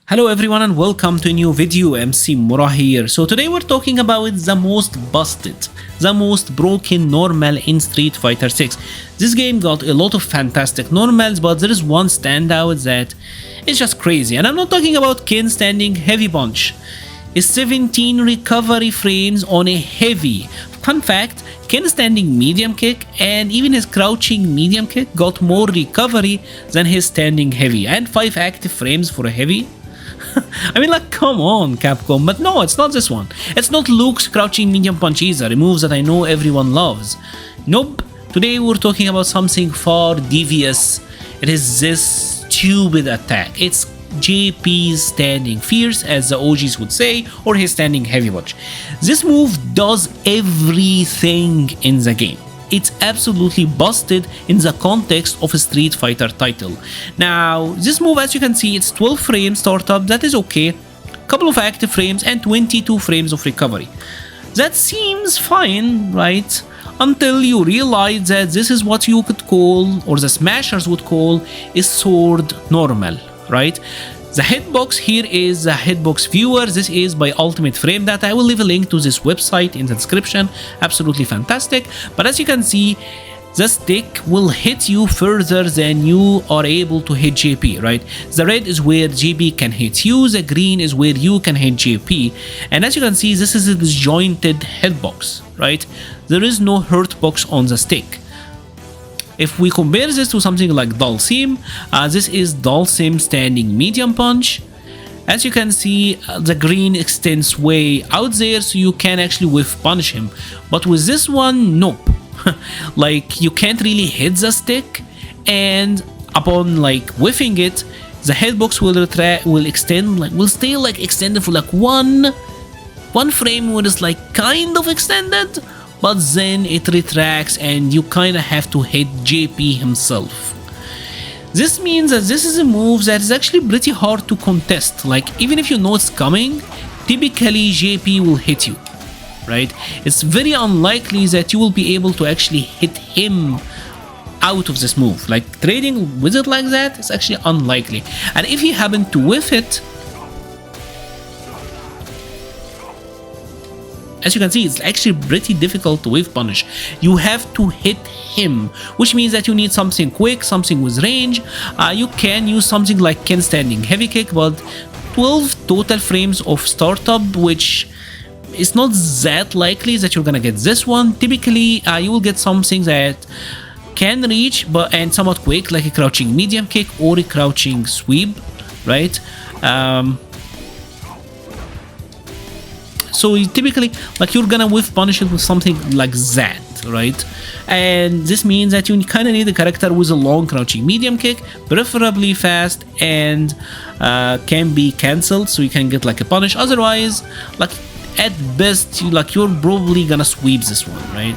Hello everyone and welcome to a new video. MC Mura here. So today we're talking about the most busted, the most broken normal in Street Fighter 6. This game got a lot of fantastic normals, but there is one standout that is just crazy. And I'm not talking about Ken standing heavy punch. It's 17 recovery frames on a heavy. Fun fact, Ken standing medium kick and even his crouching medium kick got more recovery than his standing heavy, and 5 active frames for a heavy. I mean, like, come on, Capcom. But no, it's not this one. It's not Luke's crouching medium punch either, a move that I know everyone loves. Nope. Today we're talking about something far devious. It is this stupid attack. It's JP's standing fierce, as the OGs would say, or his standing heavy punch. This move does everything in the game. It's absolutely busted in the context of a Street Fighter title. Now, this move, as you can see, it's 12 frames startup, that is okay, couple of active frames and 22 frames of recovery. That seems fine, right? Until you realize that this is what you could call, or the smashers would call, a sword normal, right? The hitbox here is the hitbox viewer. This is by Ultimate Frame Data. I will leave a link to this website in the description. Absolutely fantastic. But as you can see, the stick will hit you further than you are able to hit JP, right? The red is where JP can hit you. The green is where you can hit JP. And as you can see, this is a disjointed hitbox, right? There is no hurt box on the stick. If we compare this to something like Dalsim, this is Dalsim standing medium punch. As you can see, the green extends way out there, so you can actually whiff punish him. But with this one, nope. Like, you can't really hit the stick, and upon like whiffing it, the hitbox will extend, like will stay like extended for like one frame where it's like kind of extended. But then it retracts and you kinda have to hit JP himself. This means that this is a move that is actually pretty hard to contest. Like, even if you know it's coming, typically JP will hit you, right? It's very unlikely that you will be able to actually hit him out of this move. Like, trading with it like that is actually unlikely. And if you happen to whiff it, as you can see, it's actually pretty difficult to whiff punish. You have to hit him, which means that you need something quick, something with range. You can use something like Ken standing heavy kick, but 12 total frames of startup, which is not that likely that you're gonna get this one. Typically, you will get something that can reach and somewhat quick, like a crouching medium kick or a crouching sweep, right? So typically, like, you're gonna whiff punish it with something like that, right? And this means that you kind of need a character with a long crouching medium kick, preferably fast, and can be cancelled, so you can get like a punish. Otherwise, like, at best, you're probably gonna sweep this one, right?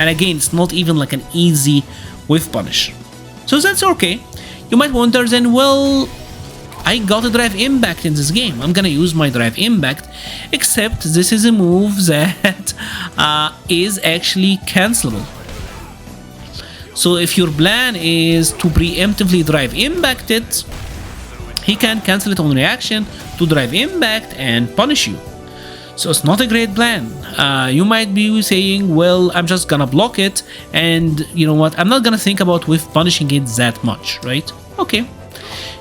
And again, it's not even like an easy whiff punish, so that's okay. You might wonder then, well, I got a drive impact in this game, I'm gonna use my drive impact, except this is a move that is actually cancelable. So if your plan is to preemptively drive impact it, he can cancel it on reaction to drive impact and punish you. So it's not a great plan. You might be saying, well, I'm just gonna block it, and you know what, I'm not gonna think about whiff punishing it that much, right? Okay.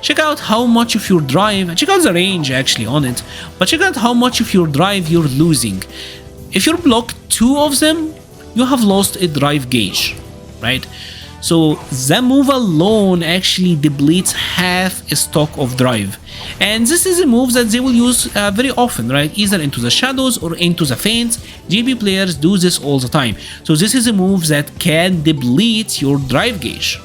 Check out how much of your drive, check out the range actually on it, but check out how much of your drive you're losing. If you block 2 of them, you have lost a drive gauge, right? So that move alone actually depletes half a stock of drive. And this is a move that they will use very often, right? Either into the shadows or into the feints. JP players do this all the time. So this is a move that can deplete your drive gauge.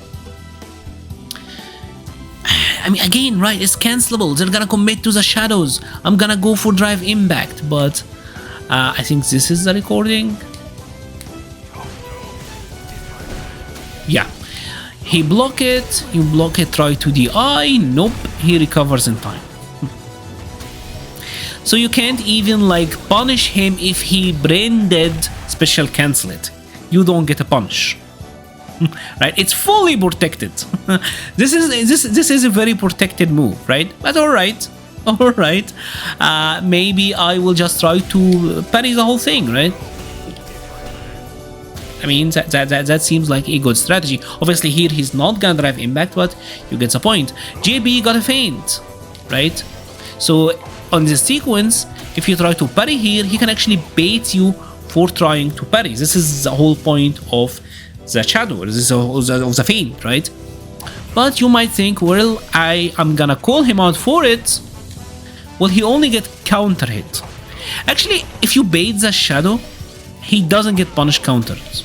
I mean, again, right, it's cancelable. They're gonna commit to the shadows. I'm gonna go for drive impact, but I think this is the recording. Yeah, he block it, you block it right to the eye. Nope, he recovers in time. So you can't even like punish him if he brain dead special cancel it. You don't get a punish. Right, it's fully protected. This is a very protected move, right? But all right, Alright, maybe I will just try to parry the whole thing, right? I mean, that seems like a good strategy. Obviously here he's not gonna drive impact, but you get the point. JB got a feint, right? So on this sequence, if you try to parry here, he can actually bait you for trying to parry. This is the whole point of the shadow, this is of the feint, right? But you might think, well, I am gonna call him out for it. Well, he only get counter hit. Actually, if you bait the shadow, he doesn't get punish counters.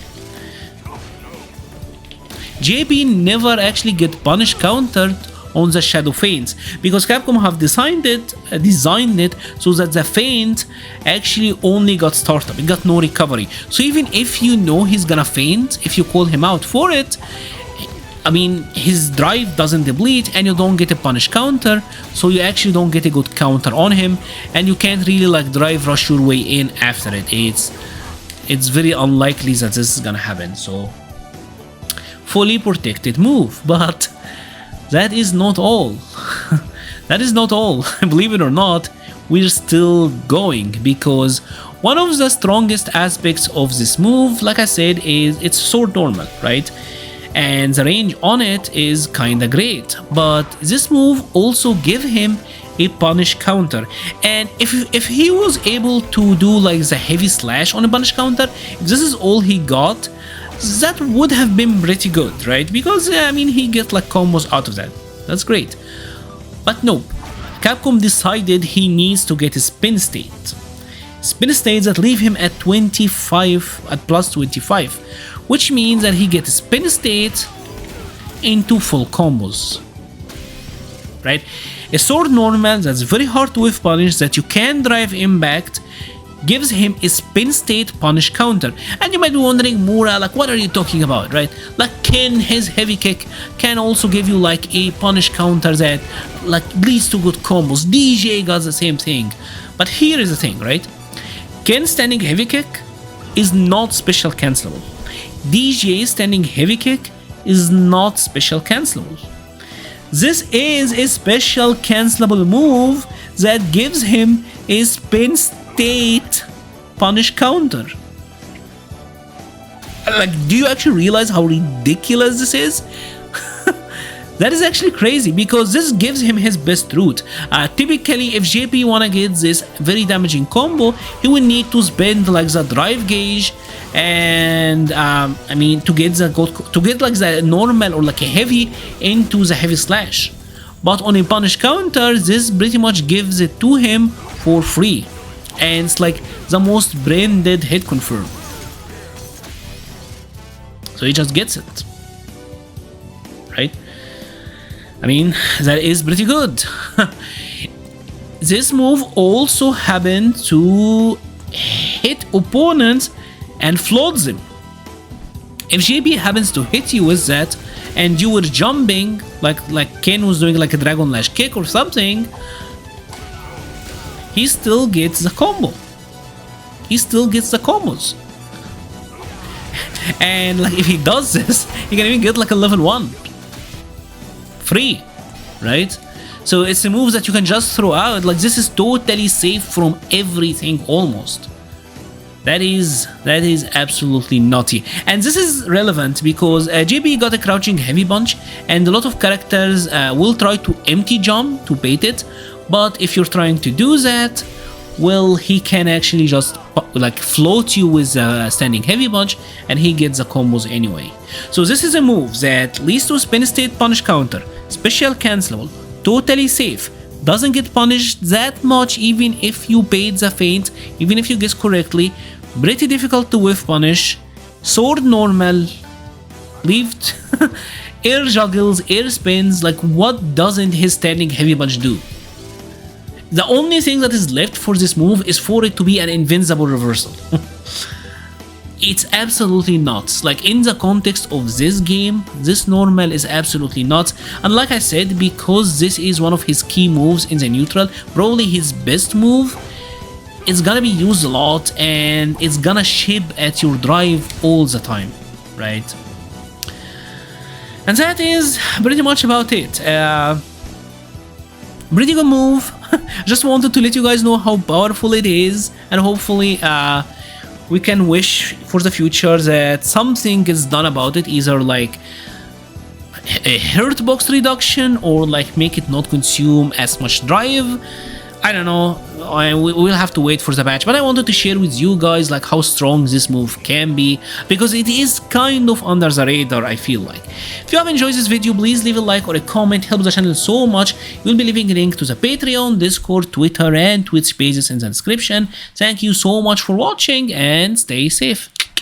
JB never actually get punish countered on the shadow feints because Capcom have designed it so that the feint actually only got startup, it got no recovery. So even if you know he's gonna feint, if you call him out for it, I mean, his drive doesn't deplete and you don't get a punish counter, so you actually don't get a good counter on him, and you can't really like drive rush your way in after it. It's very unlikely that this is gonna happen. So fully protected move, but that is not all. That is not all. Believe it or not, we're still going, because one of the strongest aspects of this move, like I said, is it's sword normal, right? And the range on it is kinda great, but this move also give him a punish counter, and if he was able to do like the heavy slash on a punish counter, if this is all he got, that would have been pretty good, right? Because I mean, he get like combos out of that, that's great. But no, Capcom decided he needs to get a spin state that leave him at 25, at plus 25, which means that he gets a spin state into full combos, right? A sword normal that's very hard to whiff punish, that you can drive impact, gives him a spin state punish counter. And you might be wondering, Mura, like what are you talking about, right? Like, can his heavy kick can also give you like a punish counter that like leads to good combos? DJ got the same thing. But here is the thing, right? Ken standing heavy kick is not special cancelable. DJ standing heavy kick is not special cancelable. This is a special cancelable move that gives him a spin state punish counter. Like, do you actually realize how ridiculous this is? That is actually crazy, because this gives him his best route. Typically, if JP wanna get this very damaging combo, he will need to spend like the drive gauge and I mean to get like the normal or like a heavy into the heavy slash. But on a punish counter, this pretty much gives it to him for free, and it's like the most brain dead hit confirm. So he just gets it, right? I mean, that is pretty good. This move also happened to hit opponents and floats them. If JB happens to hit you with that and you were jumping like Ken was doing like a dragon lash kick or something, he still gets the combo. He still gets the combos. And like if he does this, he can even get like a level 1 free, right? So it's a move that you can just throw out. Like, this is totally safe from everything almost. That is absolutely naughty. And this is relevant because JB got a crouching heavy punch, and a lot of characters will try to empty jump to bait it. But if you're trying to do that, well, he can actually just like float you with a standing heavy punch, and he gets the combos anyway. So this is a move that leads to spin state punish counter, special cancelable, totally safe, doesn't get punished that much even if you bait the feint, even if you guess correctly, pretty difficult to whiff punish, sword normal, leaved air juggles, air spins. Like, what doesn't his standing heavy punch do? The only thing that is left for this move is for it to be an invincible reversal. It's absolutely nuts. Like, in the context of this game, this normal is absolutely nuts. And like I said, because this is one of his key moves in the neutral, probably his best move, it's gonna be used a lot and it's gonna ship at your drive all the time, right? And that is pretty much about it. Pretty good move. Just wanted to let you guys know how powerful it is, and hopefully we can wish for the future that something is done about it, either like a hurt box reduction or like make it not consume as much drive. I don't know, we'll have to wait for the patch, but I wanted to share with you guys like how strong this move can be, because it is kind of under the radar, I feel like. If you have enjoyed this video, please leave a like or a comment, helps the channel so much. You'll be leaving a link to the Patreon, Discord, Twitter and Twitch pages in the description. Thank you so much for watching and stay safe.